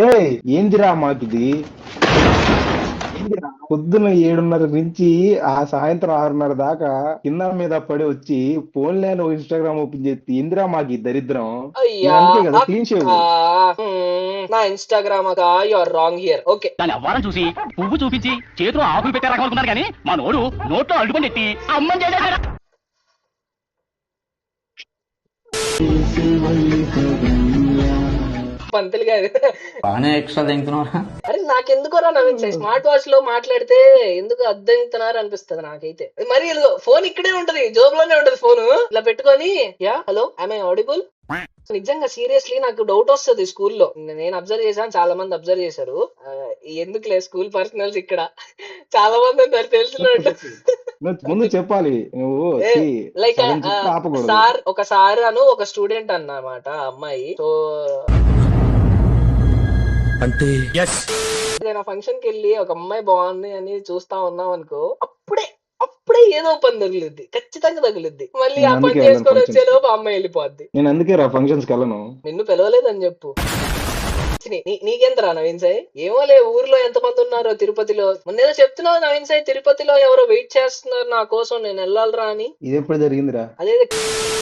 ఏ ఏందిరా మాకిది? ఏందిరా పొద్దున 7:30 నుంచి ఆ సాయంత్రం 6:30 దాకా కింద మీద పడి వచ్చి ఫోన్ లేని ఇన్స్టాగ్రామ్ ఓపెన్ చేసి ఏందిరా మాకు ఈ దరిద్రం. అయ్యా నేను అందుకే కదా క్లీన్ అక్క, షేవ్. నా ఇన్స్టాగ్రామ్ అక్క, you are wrong here. Okay, దాని అవ్వారం చూసి పువ్వు చూపించి చేతిలో ఆకులు పెట్టే రకం అనుకున్నాను కానీ మా నోడు నోట్లో అడ్డుకొని పెట్టి అమ్మని చేసేసాడు. పంతులు గారు. బాగానే ఎక్స్ట్రా తింటున్నారా? అరే నాకెందుకోరా నవీన్ సార్ స్మార్ట్ వాచ్ లో మాట్లాడితే ఎందుకు అద్దెంతున్నారు అనిపిస్తుంది నాకైతే. మరి ఫోన్ ఇక్కడే ఉంటది, జోబులోనే ఉంటది ఫోన్, ఇలా పెట్టుకొని యా హలో ఐ ఆడిబుల్. నిజంగా సీరియస్లీ నాకు డౌట్ వస్తుంది స్కూల్లో. నేను అబ్జర్వ్ చేశాను, చాలా మంది అబ్జర్వ్ చేశారు. ఎందుకులే స్కూల్ పర్సనల్స్ ఇక్కడ చాలా మంది ఉన్నారు తెలిసినట్టు. ముందు చెప్పాలి నువ్వు. లైక్ సగం చెప్తే ఆపకూడదు. ఒక సార్ అను ఒక స్టూడెంట్ అన్నమాట అమ్మాయి. సో అంటే ఏదైనా ఫంక్షన్ కి వెళ్ళి ఒక అమ్మాయి బాగుంది అని చూస్తా ఉన్నాం అనుకో, అప్పుడే ఏదో పని తగులుద్ది, ఖచ్చితంగా తగులుద్ది. మళ్ళీ ఆ నేను పని అందుకే చేసుకొని వెళ్ళను వచ్చేలోపు ఆ అమ్మాయి వెళ్ళిపోద్ది. నేను అందుకే రా ఫంక్షన్స్ కి వెళ్ళను. నిన్ను పిలవలేదని చెప్పు. నీకెంతరా నవీన్ సాయి? ఏమోలే, ఊర్లో ఎంతమంది ఉన్నారో తిరుపతిలో. మొన్నేదో చెప్తున్నావు నవీన్ సాయి, తిరుపతిలో ఎవరో వెయిట్ చేస్తున్నారు నా కోసం, నేను వెళ్ళాలరా అని. ఇది ఎప్పుడు జరిగిందిరా? అదే